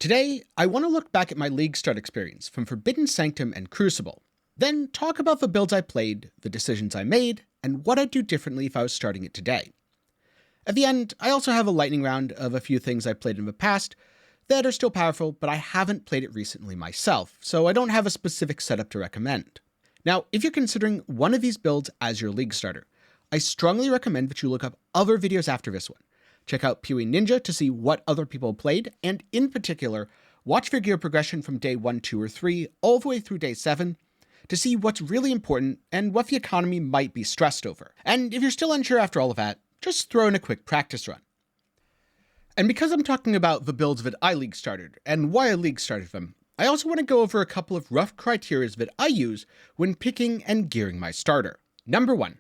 Today, I want to look back at my League start experience from Forbidden Sanctum and Crucible, then talk about the builds I played, the decisions I made, and what I'd do differently if I was starting it today. At the end, I also have a lightning round of a few things I played in the past that are still powerful, but I haven't played it recently myself, so I don't have a specific setup to recommend. Now, if you're considering one of these builds as your League starter, I strongly recommend that you look up other videos after this one. Check out Pewee Ninja to see what other people played, and in particular, watch their gear progression from day 1, 2, or 3 all the way through day 7 to see what's really important and what the economy might be stressed over. And if you're still unsure after all of that, just throw in a quick practice run. And because I'm talking about the builds that I League started and why I League started them, I also want to go over a couple of rough criteria that I use when picking and gearing my starter. Number 1,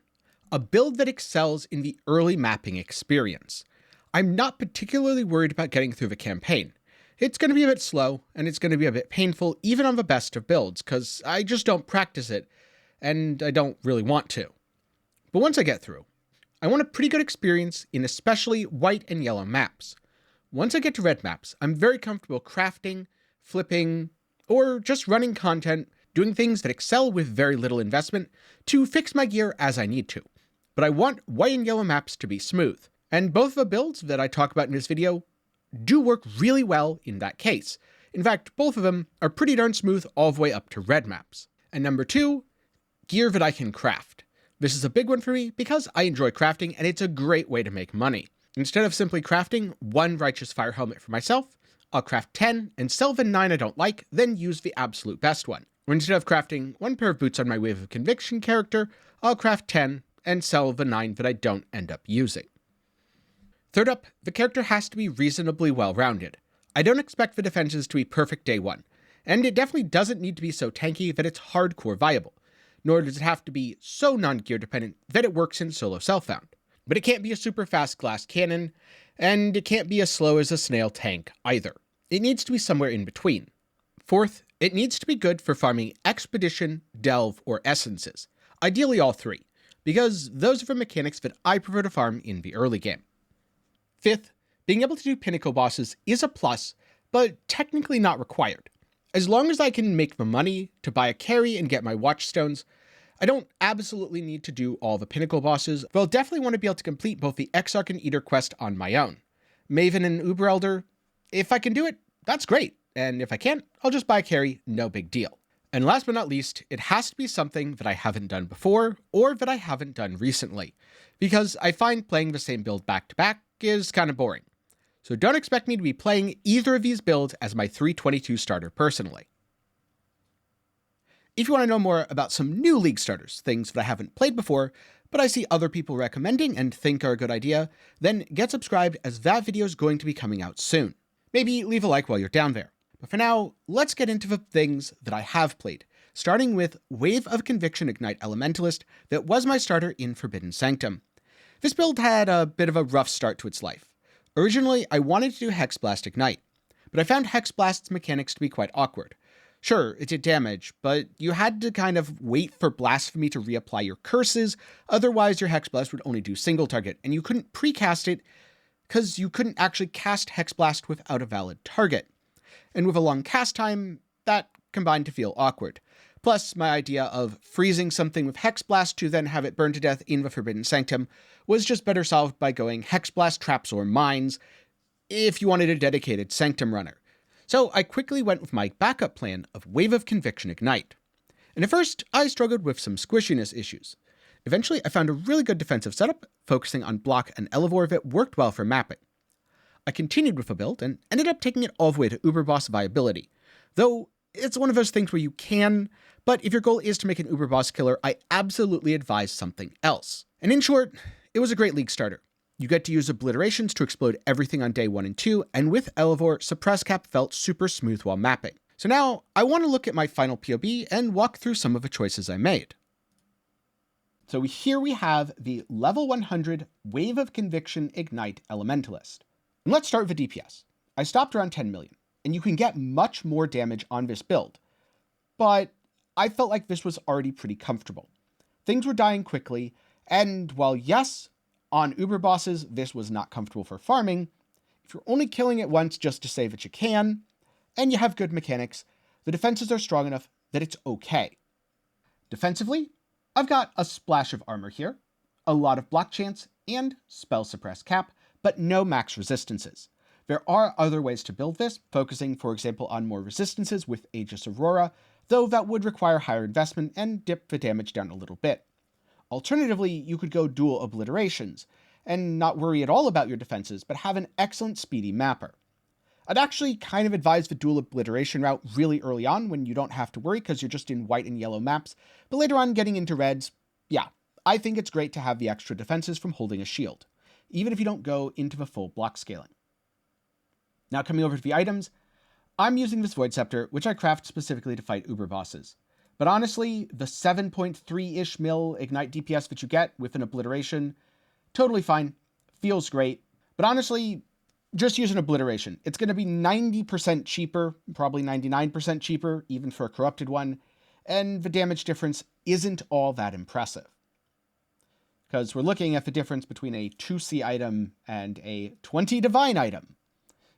a build that excels in the early mapping experience. I'm not particularly worried about getting through the campaign. It's going to be a bit slow, and it's going to be a bit painful even on the best of builds, because I just don't practice it, and I don't really want to. But once I get through, I want a pretty good experience in especially white and yellow maps. Once I get to red maps, I'm very comfortable crafting, flipping, or just running content, doing things that excel with very little investment to fix my gear as I need to. But I want white and yellow maps to be smooth. And both of the builds that I talk about in this video do work really well in that case. In fact, both of them are pretty darn smooth all the way up to red maps. And number 2, gear that I can craft. This is a big one for me because I enjoy crafting and it's a great way to make money. Instead of simply crafting one Righteous Fire helmet for myself, I'll craft 10 and sell the 9 I don't like, then use the absolute best one. Or instead of crafting one pair of boots on my Wave of Conviction character, I'll craft 10 and sell the 9 that I don't end up using. Third up, the character has to be reasonably well-rounded. I don't expect the defenses to be perfect day 1, and it definitely doesn't need to be so tanky that it's hardcore viable, nor does it have to be so non-gear dependent that it works in solo self-found. But it can't be a super fast glass cannon, and it can't be as slow as a snail tank either. It needs to be somewhere in between. Fourth, it needs to be good for farming Expedition, Delve, or Essences, ideally all 3, because those are the mechanics that I prefer to farm in the early game. Fifth, being able to do pinnacle bosses is a plus, but technically not required. As long as I can make the money to buy a carry and get my watchstones, I don't absolutely need to do all the pinnacle bosses, but I'll definitely want to be able to complete both the Exarch and Eater quest on my own. Maven and Uber Elder, if I can do it, that's great, and if I can't, I'll just buy a carry, no big deal. And last but not least, it has to be something that I haven't done before, or that I haven't done recently, because I find playing the same build back to back is kind of boring. So don't expect me to be playing either of these builds as my 322 starter personally. If you want to know more about some new League starters, things that I haven't played before, but I see other people recommending and think are a good idea, then get subscribed as that video is going to be coming out soon. Maybe leave a like while you're down there. But for now, let's get into the things that I have played, starting with Wave of Conviction Ignite Elementalist that was my starter in Forbidden Sanctum. This build had a bit of a rough start to its life. Originally, I wanted to do Hexblast Ignite, but I found Hexblast's mechanics to be quite awkward. Sure, it did damage, but you had to kind of wait for Blasphemy to reapply your curses, otherwise your Hexblast would only do single target, and you couldn't precast it because you couldn't actually cast Hexblast without a valid target. And with a long cast time, that combined to feel awkward. Plus, my idea of freezing something with Hexblast to then have it burn to death in the Forbidden Sanctum was just better solved by going Hexblast, Traps, or Mines if you wanted a dedicated Sanctum runner. So I quickly went with my backup plan of Wave of Conviction Ignite. And at first, I struggled with some squishiness issues. Eventually, I found a really good defensive setup, focusing on block and Elevore that worked well for mapping. I continued with the build and ended up taking it all the way to Uber Boss viability, though it's one of those things where you can, but if your goal is to make an Uber Boss killer, I absolutely advise something else. And in short, it was a great League starter. You get to use obliterations to explode everything on day 1 and 2, and with Elevore, Suppress Cap felt super smooth while mapping. So now, I want to look at my final POB and walk through some of the choices I made. So here we have the level 100 Wave of Conviction Ignite Elementalist. And let's start with the DPS. I stopped around 10 million. And you can get much more damage on this build. But I felt like this was already pretty comfortable. Things were dying quickly, and while yes, on Uber bosses this was not comfortable for farming, if you're only killing it once just to say that you can, and you have good mechanics, the defenses are strong enough that it's okay. Defensively, I've got a splash of armor here, a lot of block chance, and spell suppress cap, but no max resistances. There are other ways to build this, focusing, for example, on more resistances with Aegis Aurora, though that would require higher investment and dip the damage down a little bit. Alternatively, you could go dual obliterations, and not worry at all about your defenses, but have an excellent speedy mapper. I'd actually kind of advise the dual obliteration route really early on when you don't have to worry because you're just in white and yellow maps, but later on getting into reds, yeah, I think it's great to have the extra defenses from holding a shield, even if you don't go into the full block scaling. Now coming over to the items, I'm using this Void Scepter, which I craft specifically to fight Uber bosses. But honestly, the 7.3-ish mil Ignite DPS that you get with an obliteration, totally fine, feels great, but honestly, just use an obliteration. It's going to be 90% cheaper, probably 99% cheaper, even for a corrupted one, and the damage difference isn't all that impressive. Because we're looking at the difference between a 2C item and a 20 Divine item.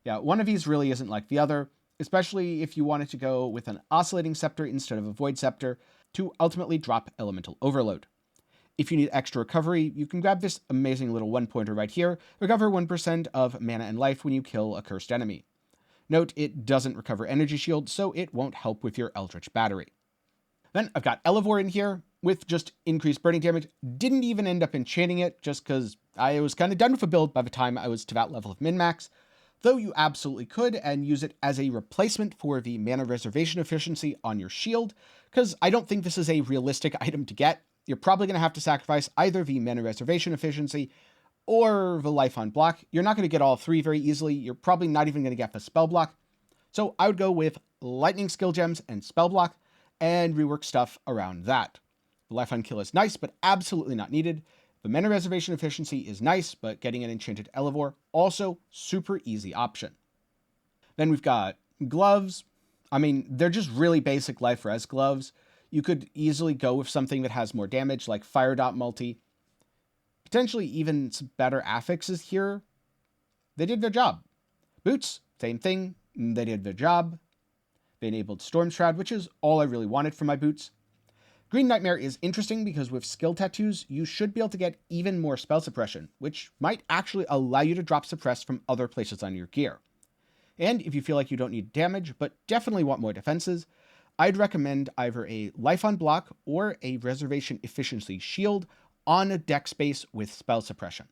Yeah, one of these really isn't like the other, especially if you wanted to go with an Oscillating Scepter instead of a Void Scepter to ultimately drop Elemental Overload. If you need extra recovery, you can grab this amazing little one-pointer right here, recover 1% of mana and life when you kill a cursed enemy. Note, it doesn't recover energy shield, so it won't help with your Eldritch Battery. Then I've got Elevore in here, with just increased burning damage. Didn't even end up enchanting it, just because I was kind of done with the build by the time I was to that level of min-max, though you absolutely could, and use it as a replacement for the mana reservation efficiency on your shield, because I don't think this is a realistic item to get. You're probably going to have to sacrifice either the mana reservation efficiency or the life on block. You're not going to get all three very easily. You're probably not even going to get the spell block. So I would go with lightning skill gems and spell block and rework stuff around that. The life on kill is nice, but absolutely not needed. The mana reservation efficiency is nice, but getting an enchanted Elevore, also super easy option. Then we've got gloves. I mean, they're just really basic life res gloves. You could easily go with something that has more damage, like Fire Dot Multi. Potentially even some better affixes here. They did their job. Boots, same thing. They did their job. They enabled Storm Shroud, which is all I really wanted for my boots. Green Nightmare is interesting because with skill tattoos, you should be able to get even more spell suppression, which might actually allow you to drop suppress from other places on your gear. And if you feel like you don't need damage, but definitely want more defenses, I'd recommend either a life on block or a reservation efficiency shield on a deck space with spell suppression.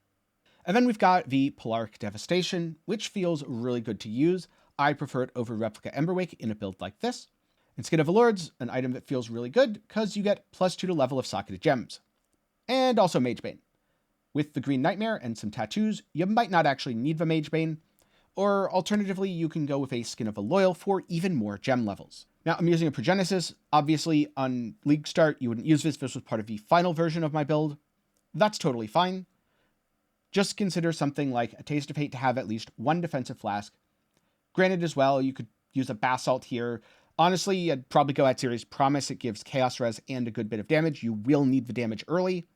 And then we've got the Polaric Devastation, which feels really good to use. I prefer it over Replica Emberwake in a build like this. And Skin of the Lords, an item that feels really good because you get +2 to level of socketed gems. And also Magebane. With the Green Nightmare and some tattoos, you might not actually need the Magebane, or alternatively, you can go with a Skin of the Loyal for even more gem levels. Now, I'm using a Progenesis. Obviously, on League Start, you wouldn't use this. This was part of the final version of my build. That's totally fine. Just consider something like a Taste of Hate to have at least one defensive flask. Granted as well, you could use a Basalt here. Honestly, I'd probably go at Series Promise. It gives Chaos Res and a good bit of damage. You will need the damage early.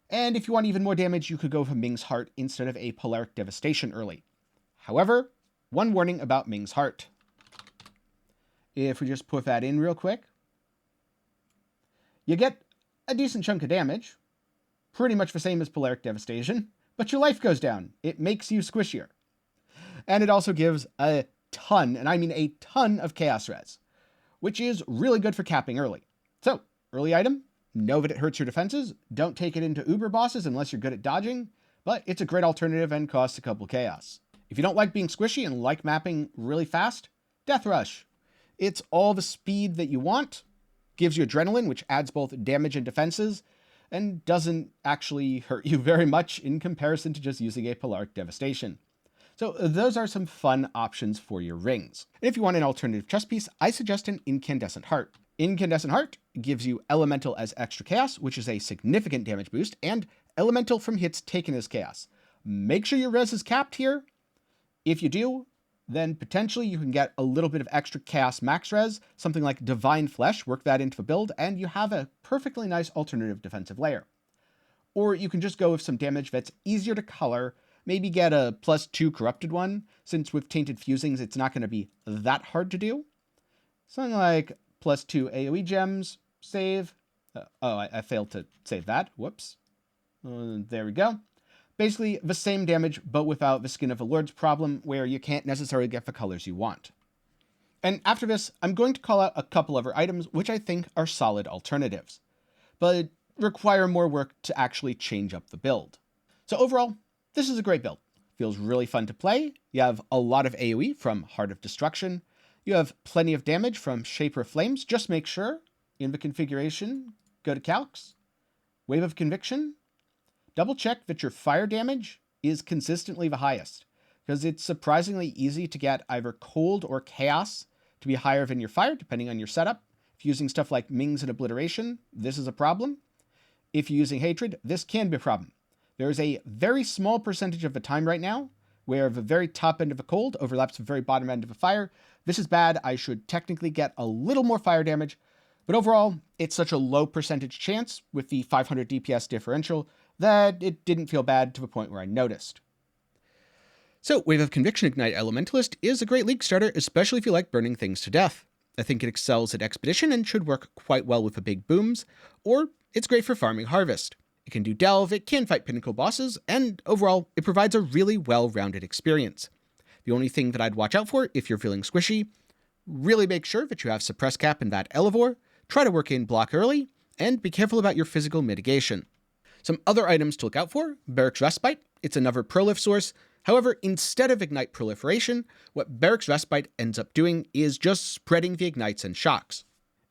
And if you want even more damage, you could go for Ming's Heart instead of a Polaric Devastation early. However, one warning about Ming's Heart. If we just put that in real quick, you get a decent chunk of damage, pretty much the same as Polaric Devastation, but your life goes down. It makes you squishier. And it also gives a ton, and I mean a ton of Chaos Res, which is really good for capping early. So, early item, know that it hurts your defenses, don't take it into Uber bosses unless you're good at dodging, but it's a great alternative and costs a couple chaos. If you don't like being squishy and like mapping really fast, Death Rush. It's all the speed that you want, gives you adrenaline, which adds both damage and defenses, and doesn't actually hurt you very much in comparison to just using a Polaric Devastation. So those are some fun options for your rings. And if you want an alternative chest piece, I suggest an Incandescent Heart. Incandescent Heart gives you Elemental as extra chaos, which is a significant damage boost, and Elemental from hits taken as chaos. Make sure your res is capped here. If you do, then potentially you can get a little bit of extra chaos max res, something like Divine Flesh, work that into the build, and you have a perfectly nice alternative defensive layer. Or you can just go with some damage that's easier to color, maybe get a +2 corrupted one, since with Tainted Fusings it's not going to be that hard to do. Something like +2 AoE gems, save. I failed to save that. Whoops. There we go. Basically the same damage, but without the Skin of a Lord's problem, where you can't necessarily get the colors you want. And after this, I'm going to call out a couple other items which I think are solid alternatives, but require more work to actually change up the build. So overall, this is a great build. Feels really fun to play. You have a lot of AoE from Heart of Destruction. You have plenty of damage from Shaper of Flames. Just make sure, in the configuration, go to Calcs, Wave of Conviction, double check that your fire damage is consistently the highest, because it's surprisingly easy to get either Cold or Chaos to be higher than your fire, depending on your setup. If you're using stuff like Mings and Obliteration, this is a problem. If you're using Hatred, this can be a problem. There is a very small percentage of the time right now where the very top end of the Cold overlaps the very bottom end of the fire. This is bad. I should technically get a little more fire damage, but overall, it's such a low percentage chance with the 500 DPS differential that it didn't feel bad to the point where I noticed. So, Wave of Conviction Ignite Elementalist is a great league starter, especially if you like burning things to death. I think it excels at Expedition and should work quite well with the big booms, or it's great for farming Harvest. It can do Delve, it can fight Pinnacle bosses, and overall, it provides a really well-rounded experience. The only thing that I'd watch out for if you're feeling squishy, really make sure that you have Suppress Cap in that Elevore, try to work in block early, and be careful about your physical mitigation. Some other items to look out for: Barracks Respite. It's another prolif source. However, instead of Ignite Proliferation, what Barracks Respite ends up doing is just spreading the ignites and shocks.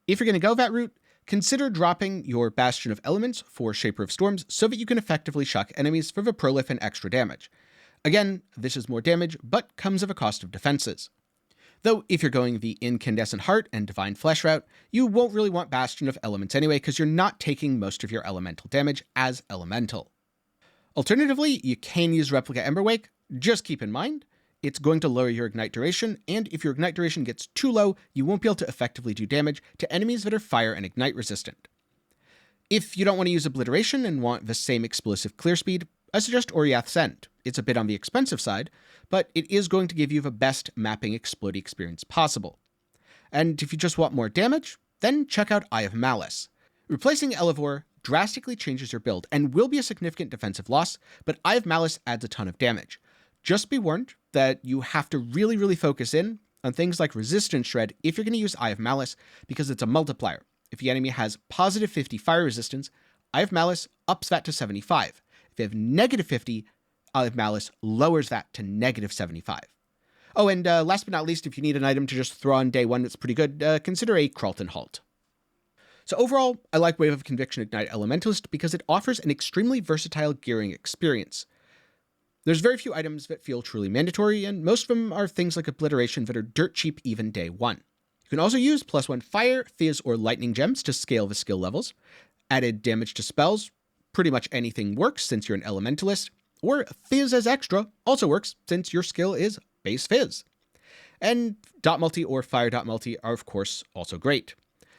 If you're going to go that route, consider dropping your Bastion of Elements for Shaper of Storms so that you can effectively shock enemies for the prolif and extra damage. Again, this is more damage, but comes at a cost of defenses. Though if you're going the Incandescent Heart and Divine Flesh route, you won't really want Bastion of Elements anyway, because you're not taking most of your elemental damage as elemental. Alternatively, you can use Replica Emberwake. Just keep in mind, it's going to lower your ignite duration, and if your ignite duration gets too low, you won't be able to effectively do damage to enemies that are fire and ignite resistant. If you don't want to use Obliteration and want the same explosive clear speed, I suggest Oriath's End. It's a bit on the expensive side, but it is going to give you the best mapping explodey experience possible. And if you just want more damage, then check out Eye of Malice. Replacing Elevore drastically changes your build and will be a significant defensive loss, but Eye of Malice adds a ton of damage. Just be warned that you have to really focus in on things like Resistance Shred if you're going to use Eye of Malice, because it's a multiplier. If the enemy has positive 50 fire resistance, Eye of Malice ups that to 75. If you have negative 50, Eye of Malice lowers that to negative 75. Oh, and last but not least, if you need an item to just throw on day one that's pretty good, consider a Kralton Halt. So overall, I like Wave of Conviction Ignite Elementalist because it offers an extremely versatile gearing experience. There's very few items that feel truly mandatory, and most of them are things like Obliteration that are dirt cheap even day one. You can also use +1 Fire, Fizz, or Lightning Gems to scale the skill levels. Added damage to spells, pretty much anything works since you're an Elementalist, or Fizz as extra also works since your skill is base Fizz. And Dot Multi or Fire Dot Multi are of course also great.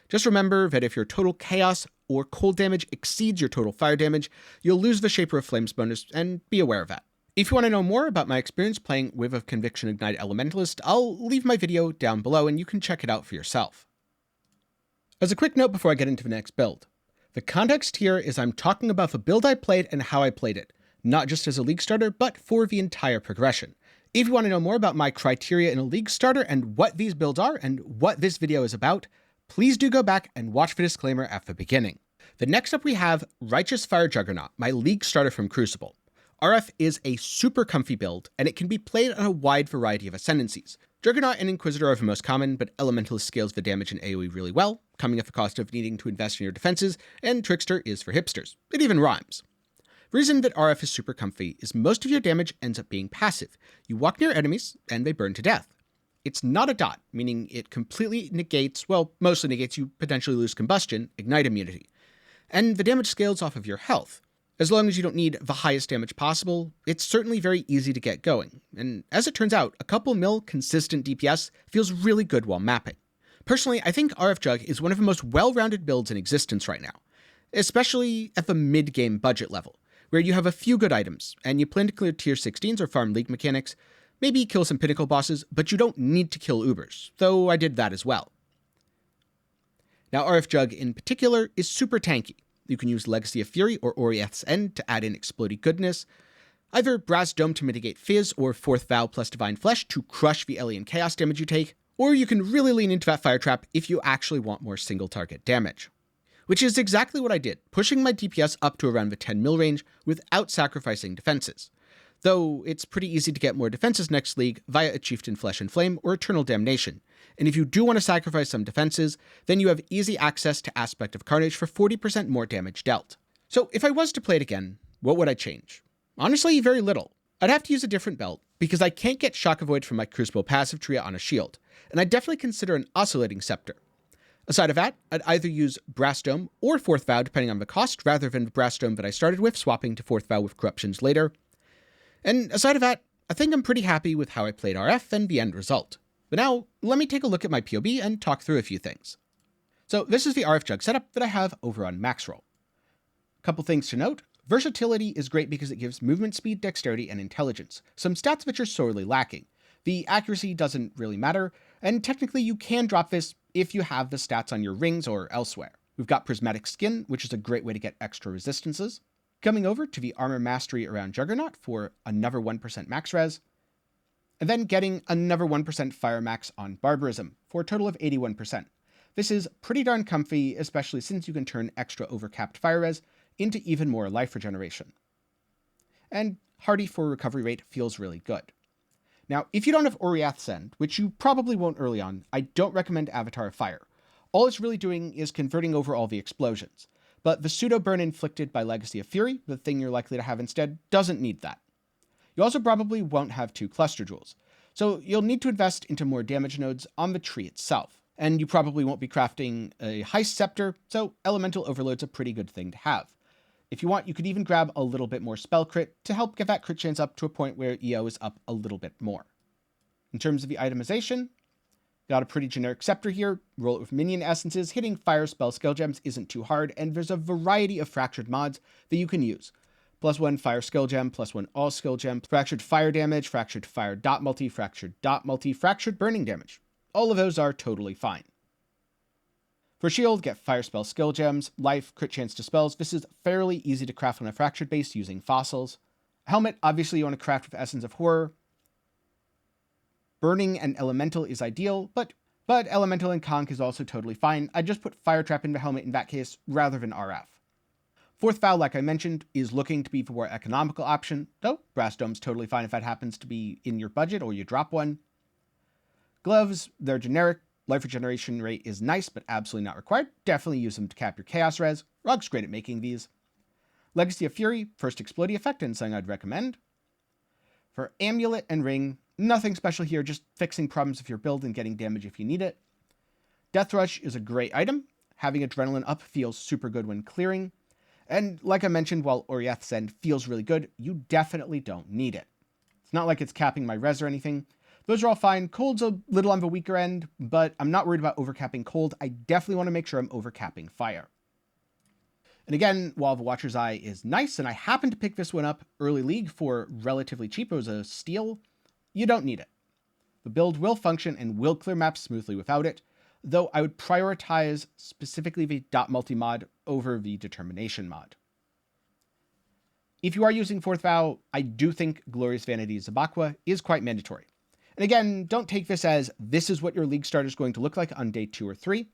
Just remember that if your total Chaos or Cold damage exceeds your total Fire damage, you'll lose the Shaper of Flames bonus, and be aware of that. If you want to know more about my experience playing Wave of Conviction Ignite Elementalist, I'll leave my video down below and you can check it out for yourself. As a quick note before I get into the next build, the context here is I'm talking about the build I played and how I played it, not just as a league starter, but for the entire progression. If you want to know more about my criteria in a league starter and what these builds are and what this video is about, please do go back and watch the disclaimer at the beginning. The next up we have Righteous Fire Juggernautl, my league starter from Crucible. RF is a super comfy build, and it can be played on a wide variety of ascendancies. Juggernaut and Inquisitor are the most common, but Elementalist scales the damage in AoE really well, coming at the cost of needing to invest in your defenses, and Trickster is for hipsters. It even rhymes. The reason that RF is super comfy is most of your damage ends up being passive. You walk near enemies, and they burn to death. It's not a dot, meaning it completely negates, well, mostly negates, you potentially lose combustion, ignite immunity. And the damage scales off of your health. As long as you don't need the highest damage possible, it's certainly very easy to get going. And as it turns out, a couple mil consistent DPS feels really good while mapping. Personally, I think RF Jugg is one of the most well-rounded builds in existence right now, especially at the mid-game budget level, where you have a few good items, and you plan to clear tier 16s or farm league mechanics, maybe kill some pinnacle bosses, but you don't need to kill Ubers, though I did that as well. Now RF Jugg in particular is super tanky. You can use Legacy of Fury or Orieth's End to add in explodey goodness, either Brass Dome to mitigate Fizz or Fourth Vow plus Divine Flesh to crush the alien chaos damage you take, or you can really lean into that Fire Trap if you actually want more single target damage. Which is exactly what I did, pushing my DPS up to around the 10 mil range without sacrificing defenses. Though it's pretty easy to get more defenses next league via a Chieftain Flesh and Flame or Eternal Damnation, and if you do want to sacrifice some defenses, then you have easy access to Aspect of Carnage for 40% more damage dealt. So if I was to play it again, what would I change? Honestly, very little. I'd have to use a different belt, because I can't get Shock Avoid from my Crucible passive tree on a shield, and I'd definitely consider an Oscillating Scepter. Aside of that, I'd either use Brass Dome or Fourth Vow depending on the cost, rather than the Brass Dome that I started with, swapping to Fourth Vow with Corruptions later. And aside of that, I think I'm pretty happy with how I played RF and the end result. But now, let me take a look at my POB and talk through a few things. So this is the RF Jugg setup that I have over on Maxroll. Couple things to note. Versatility is great because it gives movement speed, dexterity, and intelligence, some stats which are sorely lacking. The accuracy doesn't really matter, and technically you can drop this if you have the stats on your rings or elsewhere. We've got Prismatic Skin, which is a great way to get extra resistances. Coming over to the Armor Mastery around Juggernautl for another 1% max res, and then getting another 1% Fire Max on Barbarism for a total of 81%. This is pretty darn comfy, especially since you can turn extra overcapped Fire Res into even more life regeneration. And Hardy for recovery rate feels really good. Now, if you don't have Orieth's End, which you probably won't early on, I don't recommend Avatar of Fire. All it's really doing is converting over all the explosions. But the pseudo-burn inflicted by Legacy of Fury, the thing you're likely to have instead, doesn't need that. You also probably won't have 2 Cluster Jewels, so you'll need to invest into more damage nodes on the tree itself. And you probably won't be crafting a Heist Scepter, so Elemental Overload's a pretty good thing to have. If you want, you could even grab a little bit more spell crit to help get that crit chance up to a point where EO is up a little bit more. In terms of the itemization, got a pretty generic scepter here, roll it with minion essences, hitting fire spell skill gems isn't too hard, and there's a variety of fractured mods that you can use. +1 fire skill gem, +1 all skill gem, fractured fire damage, fractured fire dot multi, fractured burning damage. All of those are totally fine. For shield, get fire spell skill gems, life, crit chance to spells. This is fairly easy to craft on a fractured base using fossils. Helmet, obviously you want to craft with Essence of Horror. Burning and Elemental is ideal, but Elemental and Conk is also totally fine. I just put Fire Trap in the helmet in that case, rather than RF. Fourth Vow, like I mentioned, is looking to be the more economical option, though Brass Dome's totally fine if that happens to be in your budget or you drop one. Gloves, they're generic. Life regeneration rate is nice, but absolutely not required. Definitely use them to cap your Chaos Res. Rugg's great at making these. Legacy of Fury, first explodey effect, and something I'd recommend. For Amulet and Ring, nothing special here, just fixing problems with your build and getting damage if you need it. Death Rush is a great item. Having Adrenaline up feels super good when clearing. And like I mentioned, while Orieth's End feels really good, you definitely don't need it. It's not like it's capping my res or anything. Those are all fine. Cold's a little on the weaker end, but I'm not worried about overcapping Cold. I definitely want to make sure I'm overcapping Fire. And again, while the Watcher's Eye is nice, and I happened to pick this one up early league for relatively cheap, it was a steal, you don't need it. The build will function and will clear maps smoothly without it, though I would prioritize specifically the dot multi mod over the determination mod. If you are using Fourth Vow, I do think Glorious Vanity Zabaqua is quite mandatory. And again, don't take this as this is what your league starter is going to look like on day 2 or 3.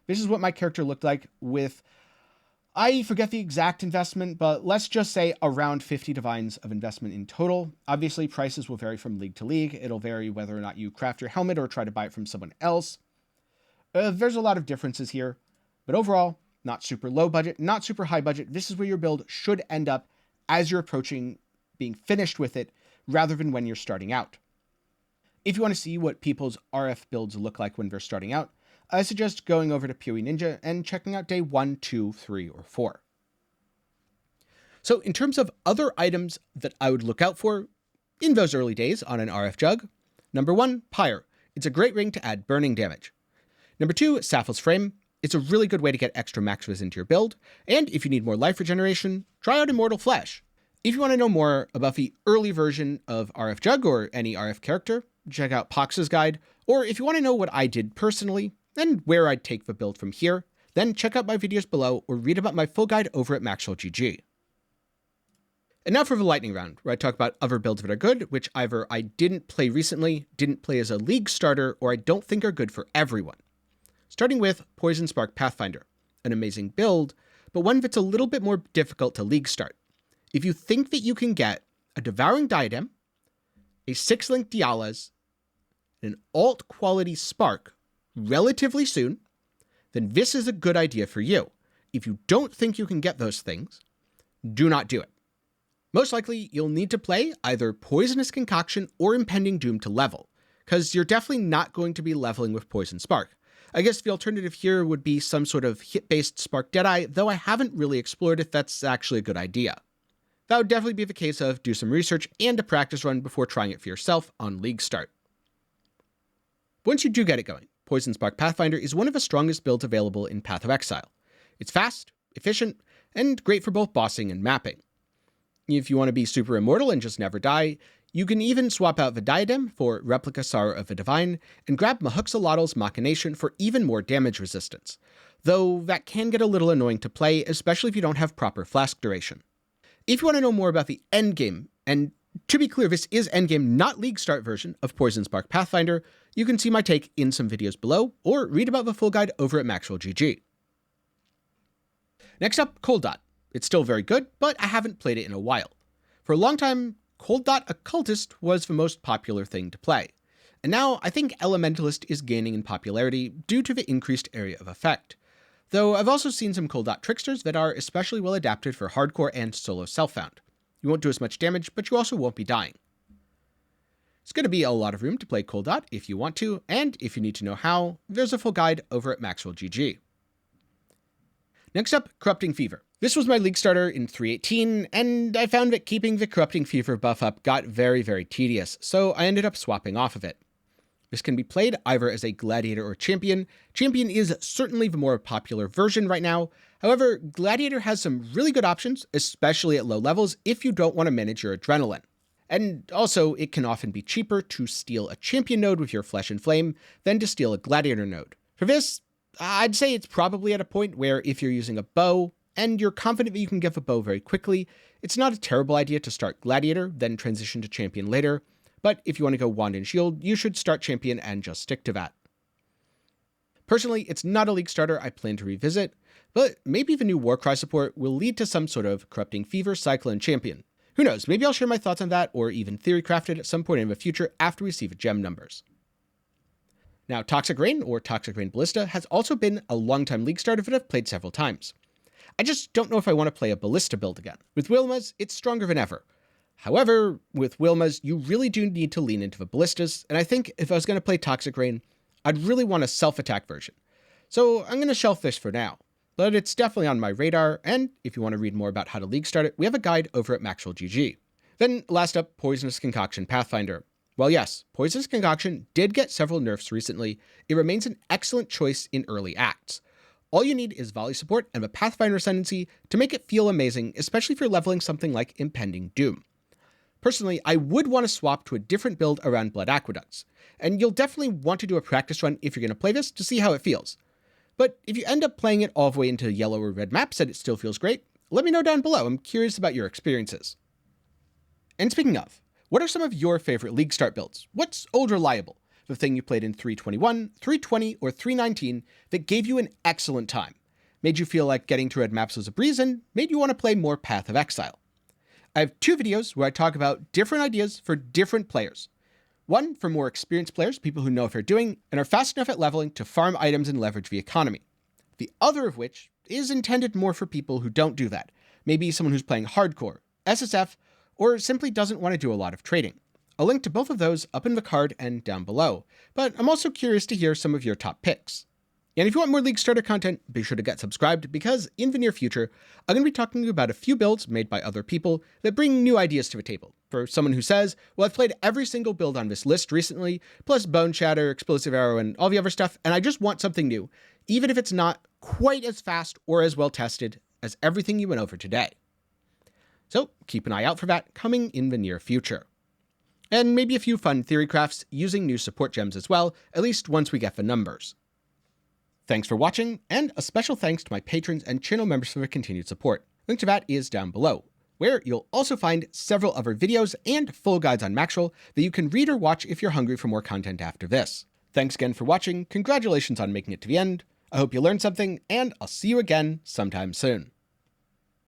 This is what my character looked like with, I forget the exact investment, but let's just say around 50 divines of investment in total. Obviously, prices will vary from league to league. It'll vary whether or not you craft your helmet or try to buy it from someone else. There's a lot of differences here, but overall, not super low budget, not super high budget. This is where your build should end up as you're approaching being finished with it, rather than when you're starting out. If you want to see what people's RF builds look like when they're starting out, I suggest going over to PoE Ninja and checking out day 1, 2, 3, or 4. So in terms of other items that I would look out for in those early days on an RF Jugg, number 1, Pyre. It's a great ring to add burning damage. Number 2, Sappho's Frame. It's a really good way to get extra max res into your build, and if you need more life regeneration, try out Immortal Flesh. If you want to know more about the early version of RF Jugg or any RF character, check out Pox's guide, or if you want to know what I did personally and where I'd take the build from here, then check out my videos below or read about my full guide over at MaxwellGG. And now for the lightning round, where I talk about other builds that are good, which either I didn't play recently, didn't play as a league starter, or I don't think are good for everyone. Starting with Poison Spark Pathfinder, an amazing build, but one that's a little bit more difficult to league start. If you think that you can get a Devouring Diadem, a 6-link Dialas, and an alt quality Spark relatively soon, then this is a good idea for you. If you don't think you can get those things, do not do it. Most likely, you'll need to play either Poisonous Concoction or Impending Doom to level, because you're definitely not going to be leveling with Poison Spark. I guess the alternative here would be some sort of hit-based Spark Deadeye, though I haven't really explored if that's actually a good idea. That would definitely be the case of do some research and a practice run before trying it for yourself on League Start. Once you do get it going, Poison Spark Pathfinder is one of the strongest builds available in Path of Exile. It's fast, efficient, and great for both bossing and mapping. If you want to be super immortal and just never die, you can even swap out the Diadem for Replica Sorrow of the Divine and grab Mahuxolotl's Machination for even more damage resistance, though that can get a little annoying to play, especially if you don't have proper flask duration. If you want to know more about the endgame, and to be clear, this is endgame, not League Start version of Poison Spark Pathfinder, you can see my take in some videos below, or read about the full guide over at MaxwellGG. Next up, Cold Dot. It's still very good, but I haven't played it in a while. For a long time, Cold Dot Occultist was the most popular thing to play, and now I think Elementalist is gaining in popularity due to the increased area of effect. Though I've also seen some Cold Dot Tricksters that are especially well adapted for hardcore and solo self-found. You won't do as much damage, but you also won't be dying. It's going to be a lot of room to play Cold Dot if you want to, and if you need to know how, there's a full guide over at MaxwellGG. Next up, Corrupting Fever. This was my league starter in 3.18, and I found that keeping the Corrupting Fever buff up got very, very tedious, so I ended up swapping off of it. This can be played either as a Gladiator or Champion. Champion is certainly the more popular version right now. However, Gladiator has some really good options, especially at low levels if you don't want to manage your adrenaline. And also, it can often be cheaper to steal a Champion node with your Flesh and Flame than to steal a Gladiator node. For this, I'd say it's probably at a point where if you're using a bow, and you're confident that you can get the bow very quickly, it's not a terrible idea to start Gladiator, then transition to Champion later, but if you want to go Wand and Shield, you should start Champion and just stick to that. Personally, it's not a league starter I plan to revisit, but maybe the new Warcry support will lead to some sort of Corrupting Fever cycle in Champion. Who knows, maybe I'll share my thoughts on that, or even theorycraft it at some point in the future after we see the gem numbers. Now, Toxic Rain, or Toxic Rain Ballista, has also been a long-time league starter that I've played several times. I just don't know if I want to play a Ballista build again. With Wilma's, it's stronger than ever. However, with Wilma's, you really do need to lean into the Ballistas, and I think if I was going to play Toxic Rain, I'd really want a self-attack version. So I'm going to shelf this for now, but it's definitely on my radar, and if you want to read more about how to league start it, we have a guide over at MaxwellGG. Then last up, Poisonous Concoction Pathfinder. While yes, Poisonous Concoction did get several nerfs recently, it remains an excellent choice in early acts. All you need is volley support and a Pathfinder Ascendancy to make it feel amazing, especially if you're leveling something like Impending Doom. Personally, I would want to swap to a different build around Blood Aqueducts, and you'll definitely want to do a practice run if you're going to play this to see how it feels. But if you end up playing it all the way into yellow or red maps and it still feels great, let me know down below. I'm curious about your experiences. And speaking of, what are some of your favorite League Start builds? What's old reliable? The thing you played in 3.21, 3.20, or 3.19 that gave you an excellent time, made you feel like getting to red maps was a breeze, and made you want to play more Path of Exile. I have 2 videos where I talk about different ideas for different players. One for more experienced players, people who know what they're doing, and are fast enough at leveling to farm items and leverage the economy. The other of which is intended more for people who don't do that. Maybe someone who's playing hardcore, SSF, or simply doesn't want to do a lot of trading. I'll link to both of those up in the card and down below, but I'm also curious to hear some of your top picks. And if you want more League Starter content, be sure to get subscribed, because in the near future, I'm going to be talking about a few builds made by other people that bring new ideas to the table. For someone who says, well, I've played every single build on this list recently, plus Bone Shatter, Explosive Arrow, and all the other stuff, and I just want something new, even if it's not quite as fast or as well tested as everything you went over today. So keep an eye out for that coming in the near future. And maybe a few fun theory crafts using new support gems as well, at least once we get the numbers. Thanks for watching, and a special thanks to my patrons and channel members for their continued support. Link to that is down below, where you'll also find several other videos and full guides on Maxroll that you can read or watch if you're hungry for more content after this. Thanks again for watching, congratulations on making it to the end, I hope you learned something, and I'll see you again sometime soon.